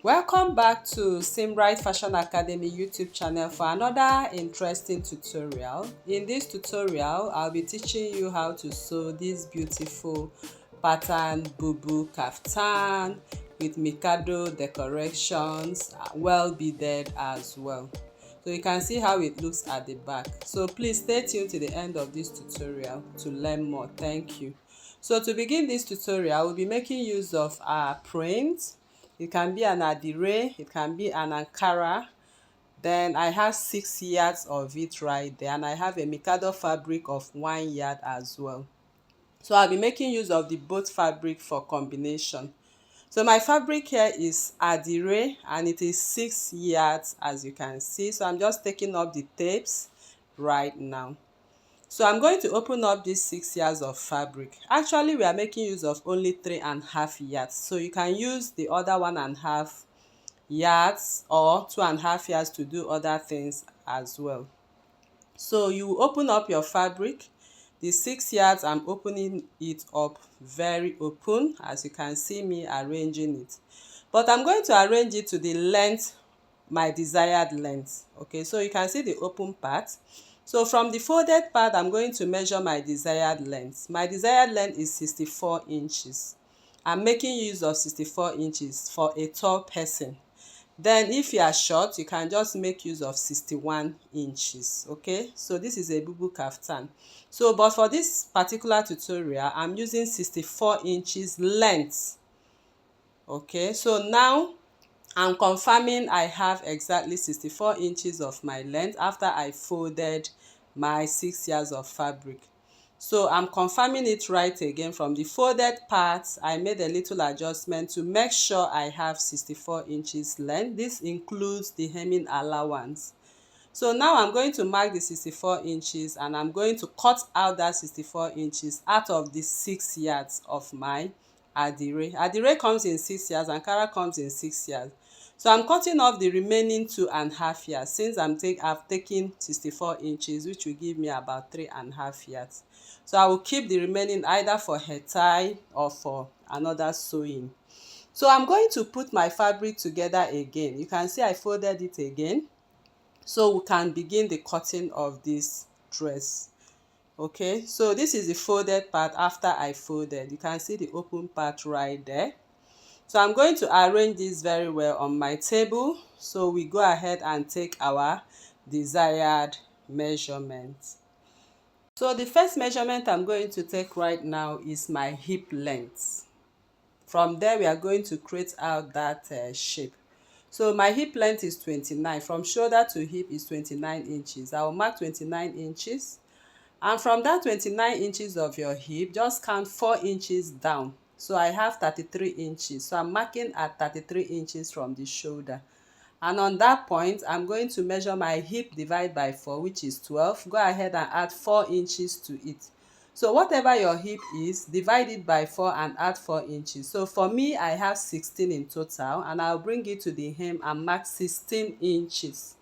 Welcome back to Simbright Fashion Academy YouTube channel for another interesting tutorial. In this tutorial, I'll be teaching you how to sew this beautiful pattern BUBU kaftan with Mikado decorations, well beaded as well. So you can see how it looks at the back. So please stay tuned to the end of this tutorial to learn more. Thank you. So to begin this tutorial, we'll be making use of our print. It can be an ADIRE, it can be an Ankara. Then I have 6 yards of it right there, and I have a Mikado fabric of 1 yard as well. So I'll be making use of the both fabric for combination. So my fabric here is ADIRE and it is 6 yards, as you can see. So I'm just taking up the tapes right now. So I'm going to open up these 6 yards of fabric. Actually, we are making use of only 3.5 yards. So you can use the other 1.5 yards or 2.5 yards to do other things as well. So you open up your fabric. The 6 yards, I'm opening it up very open, as you can see me arranging it. But I'm going to arrange it to the length, my desired length. Okay, so you can see the open part. So from the folded part, I'm going to measure my desired length. My desired length is 64 inches. I'm making use of 64 inches for a tall person. Then if you are short, you can just make use of 61 inches. Okay, so this is a BUBU kaftan. So but for this particular tutorial, I'm using 64 inches length. Okay, so now I'm confirming I have exactly 64 inches of my length after I folded my 6 yards of fabric. So I'm confirming it right again. From the folded parts, I made a little adjustment to make sure I have 64 inches length. This includes the hemming allowance. So now I'm going to mark the 64 inches and I'm going to cut out that 64 inches out of the 6 yards of my ADIRE. ADIRE comes in 6 yards and Ankara comes in 6 yards. So I'm cutting off the remaining 2.5 yards since I've taken 64 inches, which will give me about 3.5 yards. So I will keep the remaining either for hair tie or for another sewing. So I'm going to put my fabric together again. You can see I folded it again. So we can begin the cutting of this dress. Okay, so this is the folded part after I folded. You can see the open part right there. So I'm going to arrange this very well on my table. So we go ahead and take our desired measurement. So the first measurement I'm going to take right now is my hip length. From there, we are going to create out that shape. So my hip length is 29. From shoulder to hip is 29 inches. I will mark 29 inches. And from that 29 inches of your hip, just count 4 inches down. So I have 33 inches. So I'm marking at 33 inches from the shoulder. And on that point, I'm going to measure my hip divided by 4, which is 12. Go ahead and add 4 inches to it. So whatever your hip is, divide it by 4 and add 4 inches. So for me, I have 16 in total, and I'll bring it to the hem and mark 16 inches.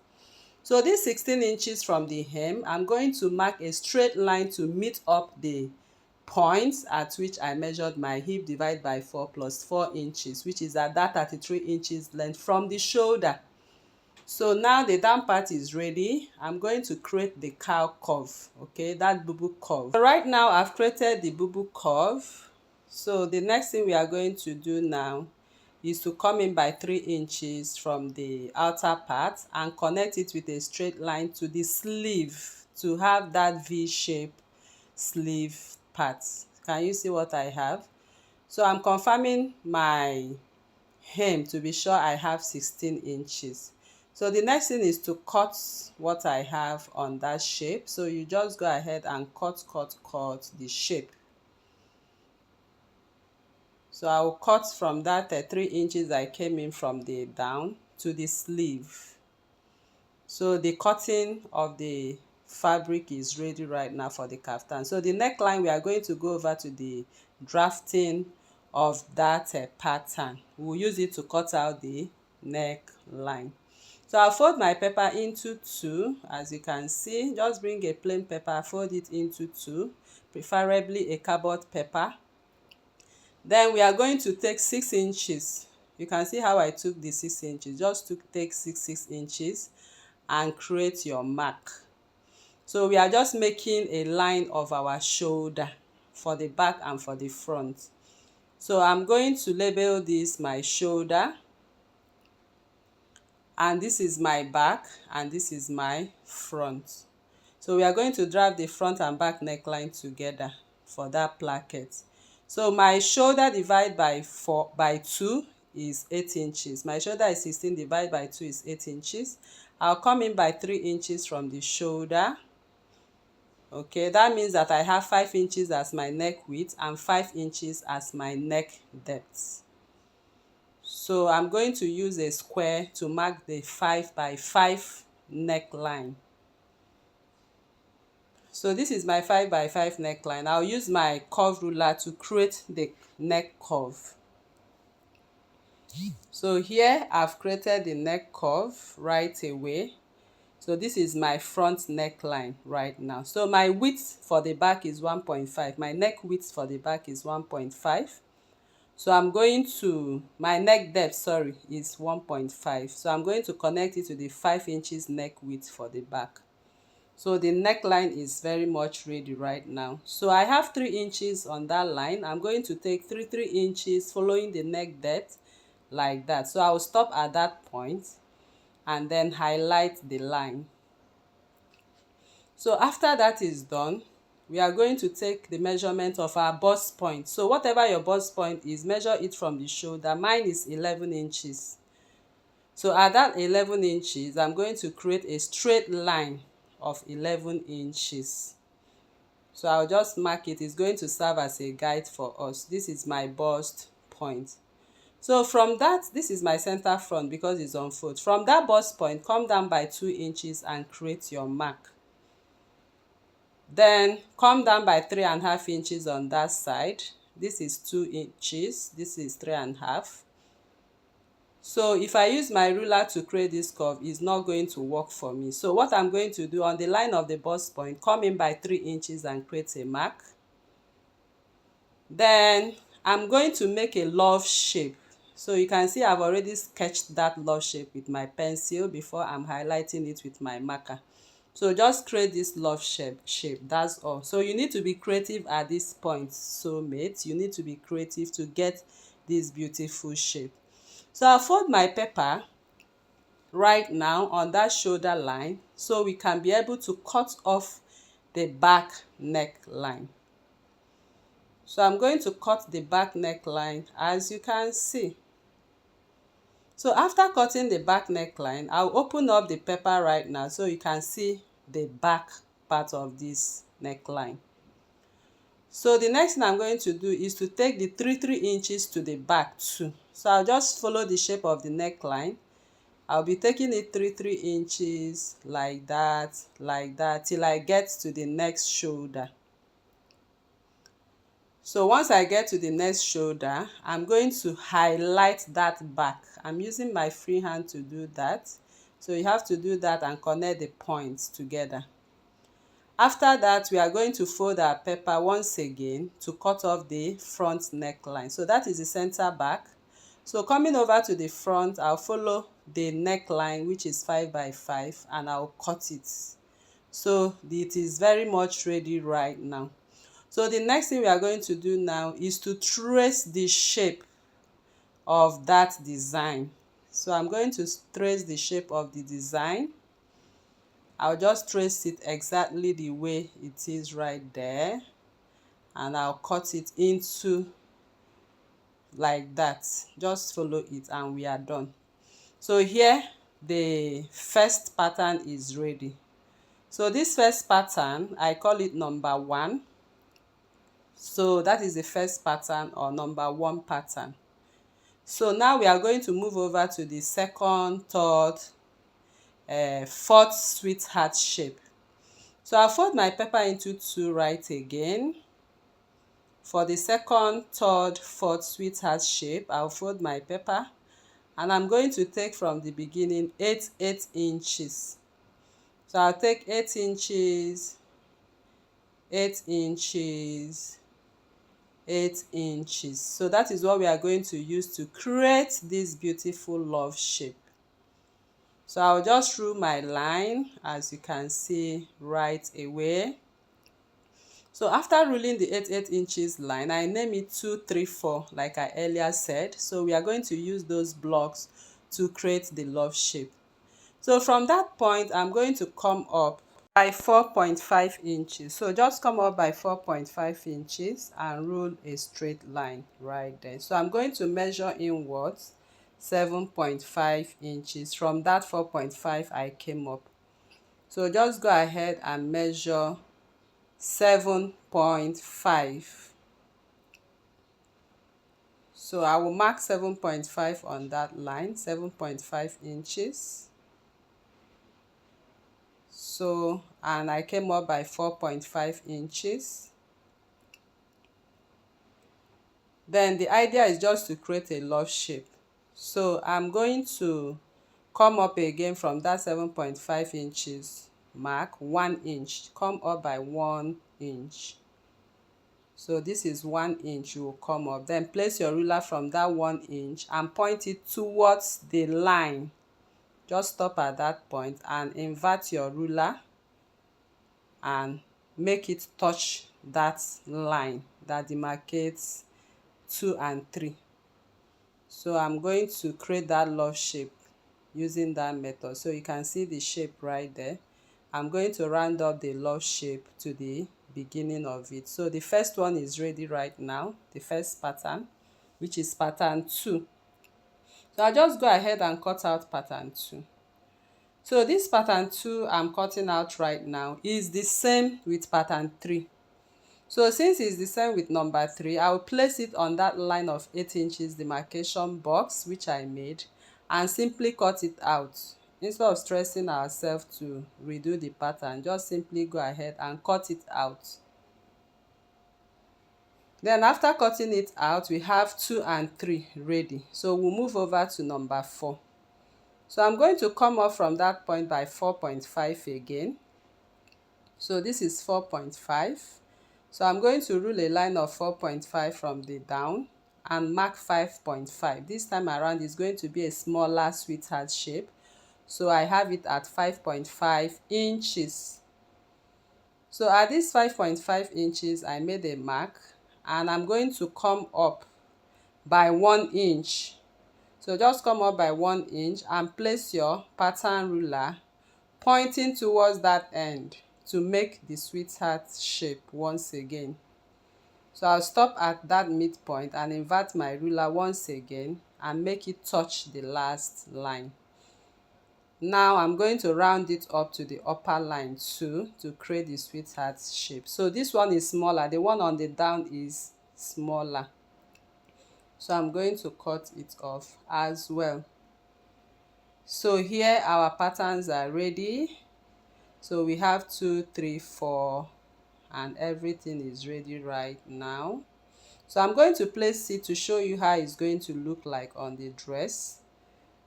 So this 16 inches from the hem, I'm going to mark a straight line to meet up the points at which I measured my hip divided by 4 plus 4 inches, which is at that 33 inches length from the shoulder. So now the down part is ready. I'm going to create the cow curve, okay, that BUBU curve. So right now I've created the BUBU curve. So the next thing we are going to do now is to come in by 3 inches from the outer part and connect it with a straight line to the sleeve to have that V-shape sleeve part. Can you see what I have? So I'm confirming my hem to be sure I have 16 inches. So the next thing is to cut what I have on that shape. So you just go ahead and cut the shape. So I will cut from that 3 inches I came in from the down to the sleeve. So the cutting of the fabric is ready right now for the kaftan. So the neckline, we are going to go over to the drafting of that pattern. We'll use it to cut out the neckline. So I'll fold my paper into 2, as you can see. Just bring a plain paper, fold it into 2, preferably a cardboard paper. Then we are going to take 6 inches You can see how I took the 6 inches. Just take 6 inches and create your mark. So we are just making a line of our shoulder for the back and for the front. So I'm going to label this my shoulder, and this is my back, and this is my front. So we are going to drag the front and back neckline together for that placket. So my shoulder divided by 2 is 8 inches. My shoulder is 16 divided by 2 is 8 inches. I'll come in by 3 inches from the shoulder. Okay, that means that I have 5 inches as my neck width and 5 inches as my neck depth. So I'm going to use a square to mark the 5 by 5 neckline. So this is my 5 by 5 neckline. I'll use my curve ruler to create the neck curve. So here I've created the neck curve right away. So this is my front neckline right now. So my width for the back is 1.5. My neck width for the back is 1.5. So I'm going to, my neck depth, sorry, is 1.5. So I'm going to connect it to the 5 inches neck width for the back. So the neckline is very much ready right now. So I have 3 inches on that line. I'm going to take 3 inches following the neck depth like that. So I will stop at that point and then highlight the line. So after that is done, we are going to take the measurement of our bust point. So whatever your bust point is, measure it from the shoulder. Mine is 11 inches. So at that 11 inches, I'm going to create a straight line of 11 inches. So I'll just mark it. It's going to serve as a guide for us. This is my bust point. So from that, this is my center front because it's on fold. From that bust point, come down by 2 inches and create your mark. Then come down by 3.5 inches on that side. This is 2 inches. This is 3.5. So if I use my ruler to create this curve, it's not going to work for me. So what I'm going to do on the line of the bust point, come in by 3 inches and create a mark. Then I'm going to make a love shape. So you can see I've already sketched that love shape with my pencil before I'm highlighting it with my marker. So just create this love shape, that's all. So you need to be creative at this point, soulmates. You need to be creative to get this beautiful shape. So I'll fold my paper right now on that shoulder line so we can be able to cut off the back neckline. So I'm going to cut the back neckline as you can see. So after cutting the back neckline, I'll open up the paper right now so you can see the back part of this neckline. So the next thing I'm going to do is to take the 3 inches to the back too. So I'll just follow the shape of the neckline. I'll be taking it 3 inches like that till I get to the next shoulder. So once I get to the next shoulder, I'm going to highlight that back. I'm using my free hand to do that. So you have to do that and connect the points together. After that, we are going to fold our paper once again to cut off the front neckline. So that is the center back. So coming over to the front, I'll follow the neckline, which is 5 by 5, and I'll cut it. So it is very much ready right now. So the next thing we are going to do now is to trace the shape of that design. So I'm going to trace the shape of the design. I'll just trace it exactly the way it is right there, and I'll cut it into like that. Just follow it and we are done. So here the first pattern is ready. So this first pattern, I call it number 1. So that is the first pattern, or number 1 pattern. So now we are going to move over to the second, third, fourth sweetheart shape. So I'll fold my paper into 2 right again. For the second, third, fourth sweetheart shape, I'll fold my paper and I'm going to take from the beginning 8 inches. So I'll take 8 inches, 8 inches, 8 inches. So that is what we are going to use to create this beautiful love shape. So I'll just rule my line, as you can see right away. So after ruling the 8 inches line, I name it 2 3 4 like I earlier said. So we are going to use those blocks to create the love shape. So from that point, I'm going to come up by 4.5 inches. So just come up by 4.5 inches and rule a straight line right there. So I'm going to measure inwards 7.5 inches. From that 4.5 I came up. So just go ahead and measure 7.5. So I will mark 7.5 on that line, 7.5 inches. So, and I came up by 4.5 inches. Then the idea is just to create a love shape. So I'm going to come up again from that 7.5 inches mark, 1 inch, come up by 1 inch. So this is 1 inch, you will come up. Then place your ruler from that 1 inch and point it towards the line. Just stop at that point and invert your ruler and make it touch that line that demarcates 2 and 3. So I'm going to create that love shape using that method. So you can see the shape right there. I'm going to round up the love shape to the beginning of it. So the first one is ready right now, the first pattern, which is pattern 2. So I'll just go ahead and cut out pattern 2. So this pattern 2 I'm cutting out right now is the same with pattern 3. So since it's the same with number 3, I will place it on that line of 8 inches demarcation box which I made and simply cut it out. Instead of stressing ourselves to redo the pattern, just simply go ahead and cut it out. Then after cutting it out, we have 2 and 3 ready. So we'll move over to number 4. So I'm going to come up from that point by 4.5 again. So this is 4.5. So I'm going to rule a line of 4.5 from the down and mark 5.5. This time around is going to be a smaller sweetheart shape. So I have it at 5.5 inches. So at this 5.5 inches, I made a mark and I'm going to come up by 1 inch. So just come up by 1 inch and place your pattern ruler pointing towards that end to make the sweetheart shape once again. So I'll stop at that midpoint and invert my ruler once again and make it touch the last line. Now I'm going to round it up to the upper line too to create the sweetheart shape. So this one is smaller, the one on the down is smaller. So I'm going to cut it off as well. So here our patterns are ready. So we have 2 3 4 and everything is ready right now. So I'm going to place it to show you how it's going to look like on the dress.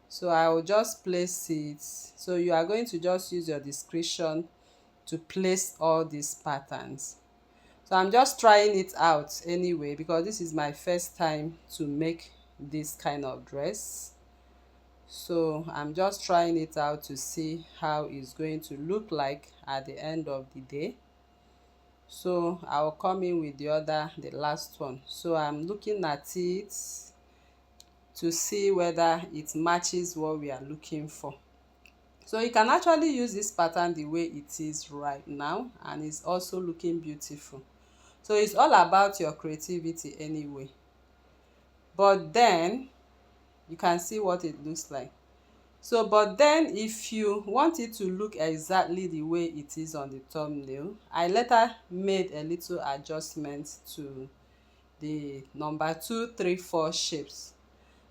So I will just place it. So you are going to just use your discretion to place all these patterns. So I'm just trying it out anyway because this is my first time to make this kind of dress. So I'm just trying it out to see how it's going to look like at the end of the day. So I'll come in with the last one. So I'm looking at it to see whether it matches what we are looking for. So you can actually use this pattern the way it is right now and it's also looking beautiful. So it's all about your creativity anyway. But then you can see what it looks like. So but then if you want it to look exactly the way it is on the thumbnail, I later made a little adjustment to the number 2 3 4 shapes.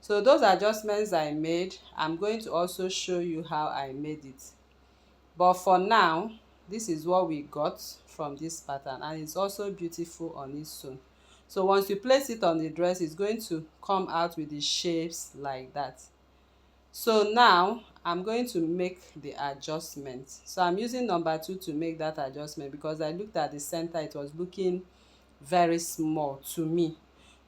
So those adjustments I made, I'm going to also show you how I made it. But for now, this is what we got from this pattern and it's also beautiful on its own. So once you place it on the dress, it's going to come out with the shapes like that. So now I'm going to make the adjustment. So I'm using number 2 to make that adjustment because I looked at the center, it was looking very small to me.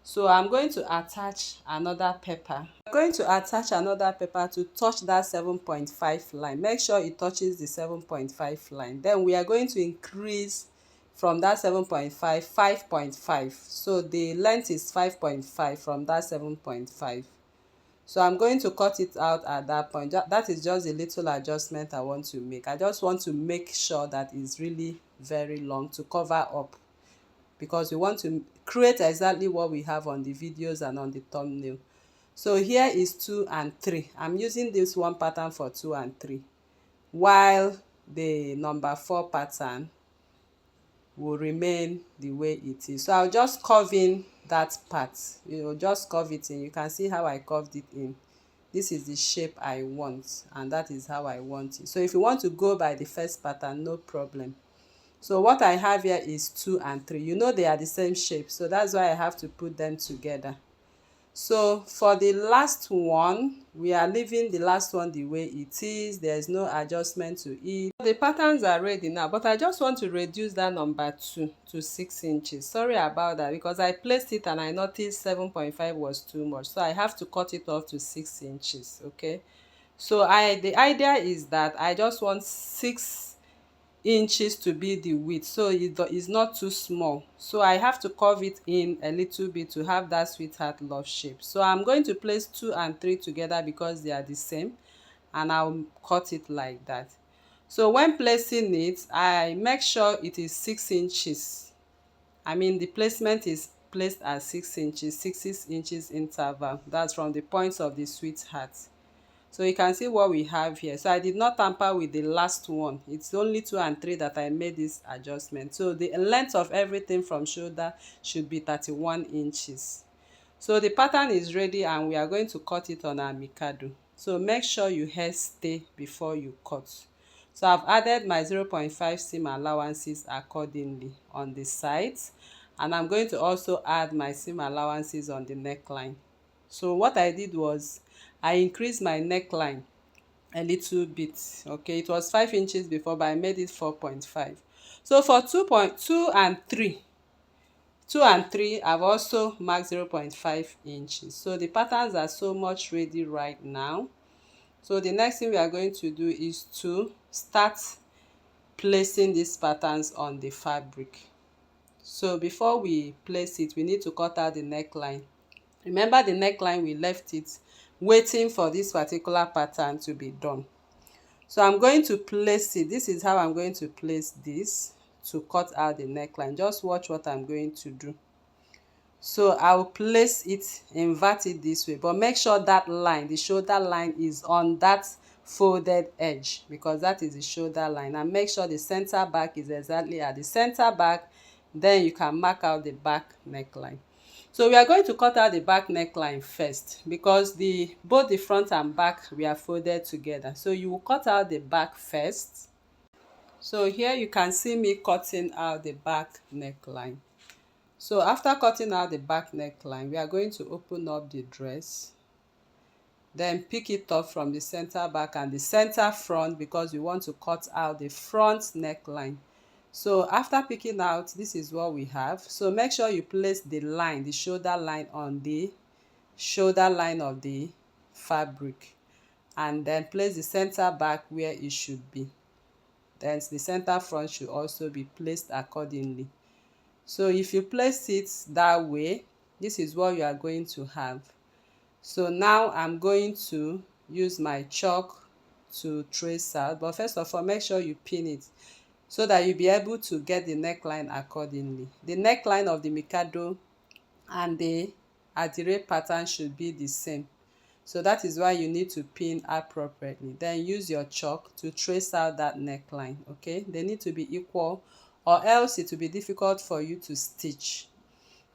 So I'm going to attach another pepper. I'm going to attach another pepper to touch that 7.5 line. Make sure it touches the 7.5 line. Then we are going to increase from that 7.5, 5.5. So the length is 5.5 from that 7.5. So I'm going to cut it out at that point. That is just a little adjustment I want to make. I just want to make sure that it's really very long to cover up, because we want to create exactly what we have on the videos and on the thumbnail. So here is 2 and 3. I'm using this one pattern for 2 and 3, while the number 4 pattern will remain the way it is. So I'll just curve in that part, just curve it in. You can see how I curved it in. This is the shape I want, and that is how I want it. So if you want to go by the first pattern, no problem. So what I have here is 2 and 3. You know they are the same shape, so that's why I have to put them together. So for the last one, we are leaving the last one the way it is. There's no adjustment to it. The patterns are ready now, but I just want to reduce that number 2 to 6 inches. Sorry about that, because I placed it and I noticed 7.5 was too much, so I have to cut it off to 6 inches. Okay, so the idea is that I just want 6 inches to be the width, so it is not too small. So I have to curve it in a little bit to have that sweetheart love shape. So I'm going to place 2 and 3 together because they are the same, and I'll cut it like that. So when placing it, I make sure it is 6 inches. I mean, the placement is placed at 6 inches, 6 inches interval. That's from the points of the sweetheart. So you can see what we have here. So I did not tamper with the last one. It's only 2 and 3 that I made this adjustment. So the length of everything from shoulder should be 31 inches. So the pattern is ready, and we are going to cut it on our Mikado. So make sure you hair stay before you cut. So I've added my 0.5 seam allowances accordingly on the sides, and I'm going to also add my seam allowances on the neckline. So what I did was I increased my neckline a little bit. Okay, it was 5 inches before, but I made it 4.5. So for 2.2 and 3, 2 and 3, I've also marked 0.5 inches. So the patterns are so much ready right now. So the next thing we are going to do is to start placing these patterns on the fabric. So before we place it, we need to cut out the neckline. Remember the neckline, we left it waiting for this particular pattern to be done. So I'm going to place it. This is how I'm going to place this to cut out the neckline. Just watch what I'm going to do. So I'll place it, invert it this way, but make sure that line, the shoulder line, is on that folded edge, because that is the shoulder line. And make sure the center back is exactly at the center back. Then you can mark out the back neckline. So we are going to cut out the back neckline first, because both the front and back we are folded together. So you will cut out the back first. So here you can see me cutting out the back neckline. So after cutting out the back neckline, we are going to open up the dress, then pick it up from the center back and the center front, because we want to cut out the front neckline. So after picking out, this is what we have. So make sure you place the line, the shoulder line, on the shoulder line of the fabric, and then place the center back where it should be. Then the center front should also be placed accordingly. So if you place it that way, this is what you are going to have. So now I'm going to use my chalk to trace out, but first of all, make sure you pin it so that you'll be able to get the neckline accordingly. The neckline of the Mikado and the ADIRE pattern should be the same. So that is why you need to pin appropriately. Then use your chalk to trace out that neckline. Okay, they need to be equal, or else it will be difficult for you to stitch.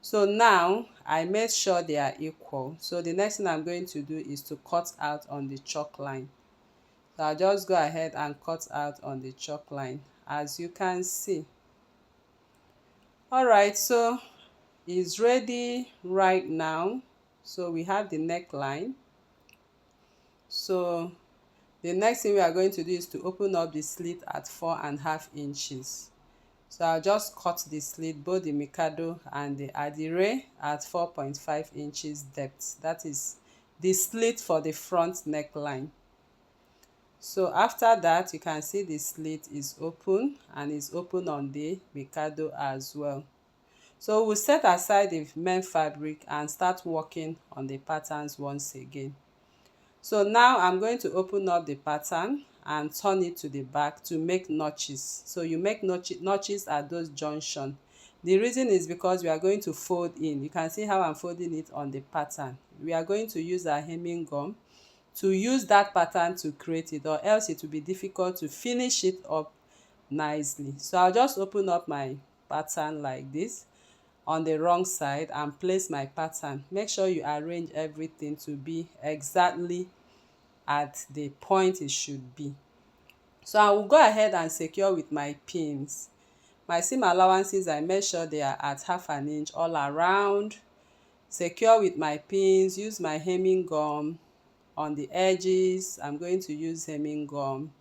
So now I made sure they are equal. So the next thing I'm going to do is to cut out on the chalk line. So I'll just go ahead and cut out on the chalk line, as you can see. All right, so it's ready right now. So we have the neckline. So the next thing we are going to do is to open up the slit at 4.5 inches. So I'll just cut the slit, both the Mikado and the ADIRE, at 4.5 inches depth. That is the slit for the front neckline. So after that, you can see the slit is open, and is open on the Mikado as well. So we'll set aside the main fabric and start working on the patterns once again. So now I'm going to open up the pattern and turn it to the back to make notches. So you make notches at those junctions. The reason is because we are going to fold in. You can see how I'm folding it on the pattern. We are going to use our hemming gum to use that pattern to create it, or else it will be difficult to finish it up nicely. So I'll just open up my pattern like this on the wrong side and place my pattern. Make sure you arrange everything to be exactly at the point it should be. So I will go ahead and secure with my pins. My seam allowances, I make sure they are at 1/2 inch all around. Secure with my pins. Use my hemming gum on the edges. I'm going to use hemming gum.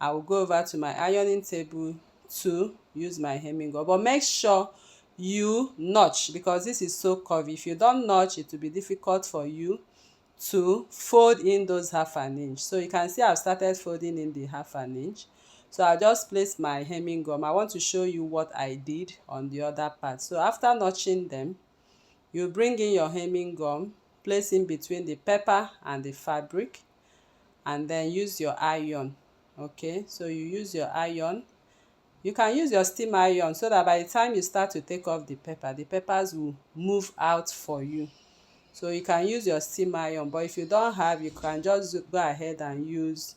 I will go over to my ironing table to use my hemming gum, but make sure you notch, because this is so curvy. If you don't notch, it will be difficult for you to fold in those 1/2 inch. So you can see I've started folding in the 1/2 inch. So I'll just place my hemming gum. I want to show you what I did on the other part. So after notching them, you bring in your hemming gum, place in between the pepper and the fabric, and then use your iron. Okay, so you use your iron. You can use your steam iron, so that by the time you start to take off the pepper, the peppers will move out for you. So you can use your steam iron, but if you don't have, you can just go ahead and use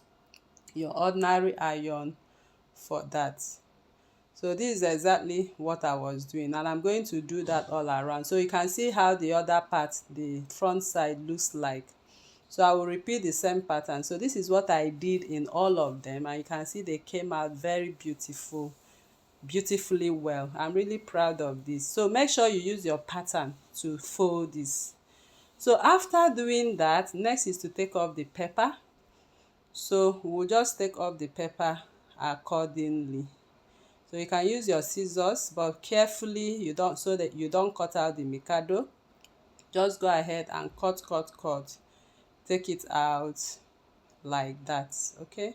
your ordinary iron for that. So this is exactly what I was doing, and I'm going to do that all around, so you can see how the other part, the front side, looks like. So I will repeat the same pattern. So this is what I did in all of them, and you can see they came out very beautifully well. I'm really proud of this. So make sure you use your pattern to fold this. So after doing that, next is to take off the pepper. So we'll just take off the pepper accordingly. So you can use your scissors, but carefully, so that you don't cut out the Mikado. Just go ahead and cut. Take it out like that. Okay,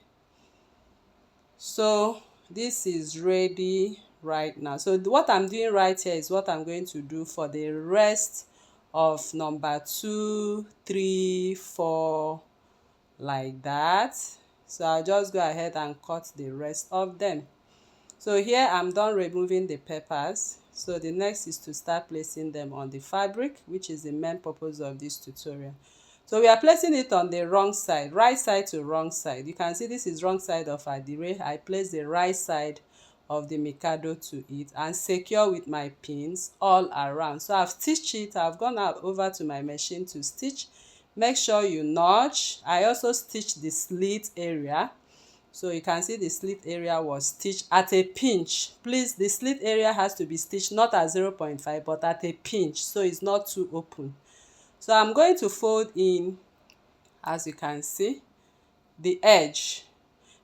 so this is ready right now. So what I'm doing right here is what I'm going to do for the rest of number 2, 3, 4, like that. So I'll just go ahead and cut the rest of them. So here I'm done removing the peppers. So the next is to start placing them on the fabric, which is the main purpose of this tutorial. So we are placing it on the wrong side, right side to wrong side. You can see this is wrong side of ADIRE. I place the right side of the Mikado to it and secure with my pins all around. So I've stitched it. I've gone over to my machine to stitch. Make sure you notch. I also stitched the slit area. So you can see the slit area was stitched at a pinch. Please, the slit area has to be stitched not at 0.5 but at a pinch, so it's not too open. So I'm going to fold in, as you can see, the edge.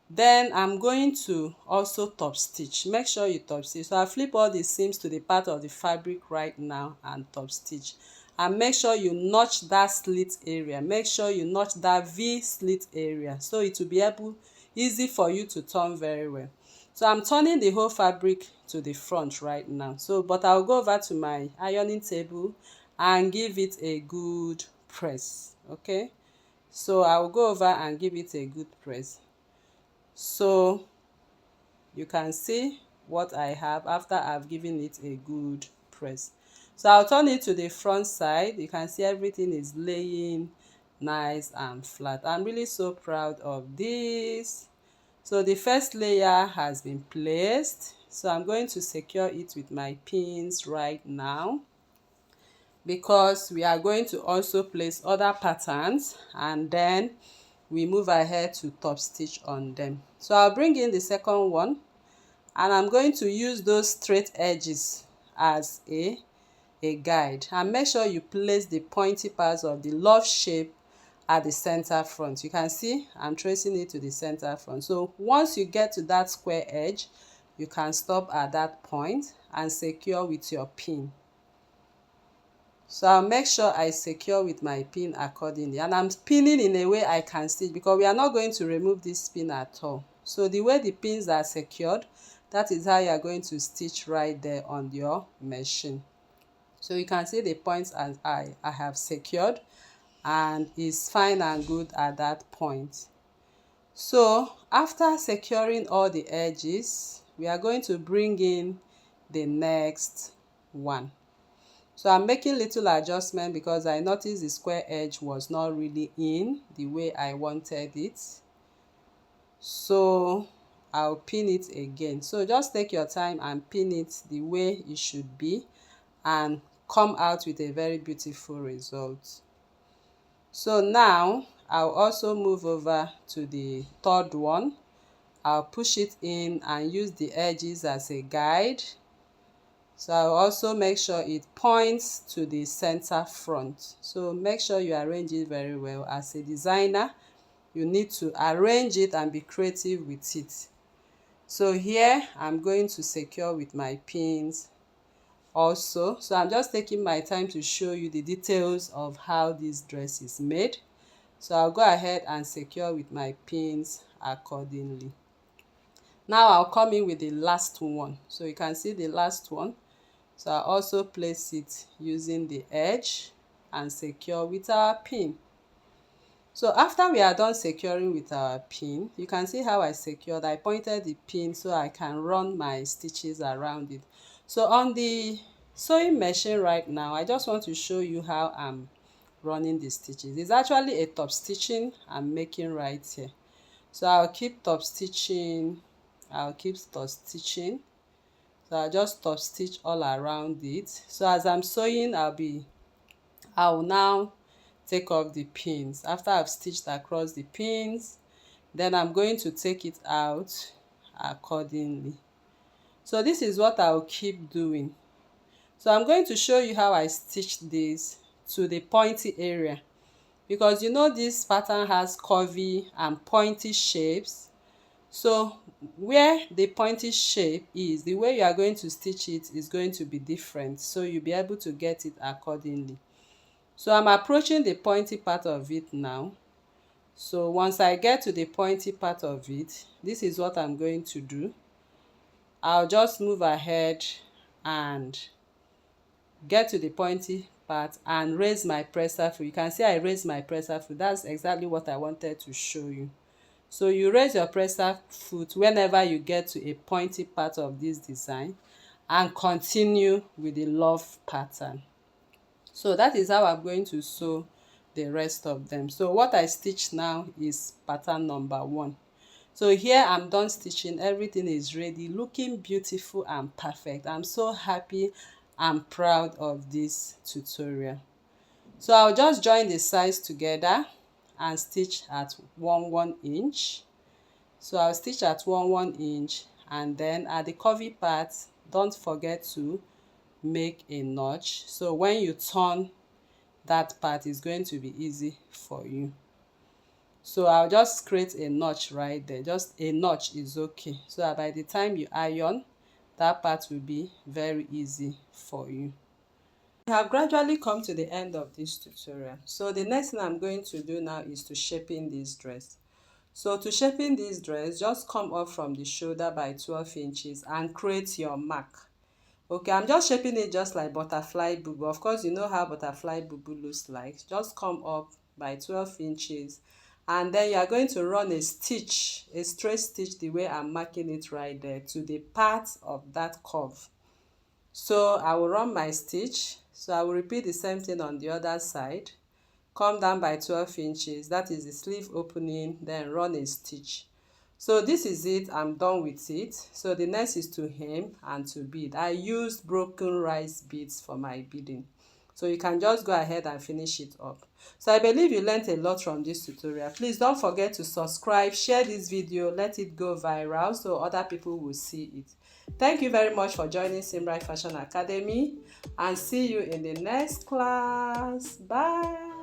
Then I'm going to also top stitch. Make sure you top stitch. So I flip all the seams to the part of the fabric right now and top stitch. And make sure you notch that slit area. Make sure you notch that V slit area, so it will be easy for you to turn very well. So I'm turning the whole fabric to the front right now. So but I'll go over to my ironing table and give it a good press. Okay, so I'll go over and give it a good press. So you can see what I have after I've given it a good press. So I'll turn it to the front side. You can see everything is laying nice and flat. I'm really so proud of this. So the first layer has been placed. So I'm going to secure it with my pins right now, because we are going to also place other patterns, and then we move ahead to top stitch on them. So I'll bring in the second one, and I'm going to use those straight edges as a guide, and make sure you place the pointy parts of the love shape at the center front. You can see I'm tracing it to the center front. So once you get to that square edge, you can stop at that point and secure with your pin. So I'll make sure I secure with my pin accordingly, and I'm pinning in a way I can stitch because we are not going to remove this pin at all. So the way the pins are secured, that is how you are going to stitch right there on your machine. So you can see the points as I have secured, and it's fine and good at that point. So after securing all the edges, we are going to bring in the next one. So I'm making little adjustment because I noticed the square edge was not really in the way I wanted it. So I'll pin it again. So just take your time and pin it the way it should be and come out with a very beautiful result. So now I'll also move over to the third one. I'll push it in and use the edges as a guide. So I'll also make sure it points to the center front. So make sure you arrange it very well. As a designer, you need to arrange it and be creative with it. So here I'm going to secure with my pins also. So I'm just taking my time to show you the details of how this dress is made. So I'll go ahead and secure with my pins accordingly. Now I'll come in with the last one. So you can see the last one. So I'll also place it using the edge and secure with our pin. So after we are done securing with our pin, you can see how I secured. I pointed the pin so I can run my stitches around it. So on the sewing machine right now, I just want to show you how I'm running the stitches. It's actually a top stitching I'm making right here. So I'll keep top stitching. So I'll just top stitch all around it. So as I'm sewing, I'll now take off the pins. After I've stitched across the pins, then I'm going to take it out accordingly. So this is what I'll keep doing. So I'm going to show you how I stitched this to the pointy area, because you know this pattern has curvy and pointy shapes. So where the pointy shape is, the way you are going to stitch it is going to be different, so you'll be able to get it accordingly. So I'm approaching the pointy part of it now. So once I get to the pointy part of it, this is what I'm going to do. I'll just move ahead and get to the pointy part and raise my presser foot. You can see I raised my presser foot. That's exactly what I wanted to show you. So you raise your presser foot whenever you get to a pointy part of this design and continue with the love pattern. So that is how I'm going to sew the rest of them. So what I stitch now is pattern number 1. So here I'm done stitching. Everything is ready, looking beautiful and perfect. I'm so happy and proud of this tutorial. So I'll just join the sides together and stitch at 1 inch. So I'll stitch at 1 inch, and then at the curvy part, don't forget to make a notch. So when you turn that part, is going to be easy for you. So I'll just create a notch right there. Just a notch is okay, so that by the time you iron, that part will be very easy for you. We have gradually come to the end of this tutorial. So the next thing I'm going to do now is to shaping this dress. So to shaping this dress, just come up from the shoulder by 12 inches and create your mark. Okay, I'm just shaping it just like butterfly bubu. Of course, you know how butterfly bubu looks like. Just come up by 12 inches, and then you are going to run a stitch, a straight stitch the way I'm marking it right there, to the part of that curve. So I will run my stitch. So I will repeat the same thing on the other side. Come down by 12 inches, that is the sleeve opening, then run a stitch. So this is it, I'm done with it. So the next is to hem and to bead. I used broken rice beads for my beading, so you can just go ahead and finish it up. So I believe you learned a lot from this tutorial. Please don't forget to subscribe, share this video, let it go viral so other people will see it. Thank you very much for joining Simbright Fashion Academy, and see you in the next class. Bye.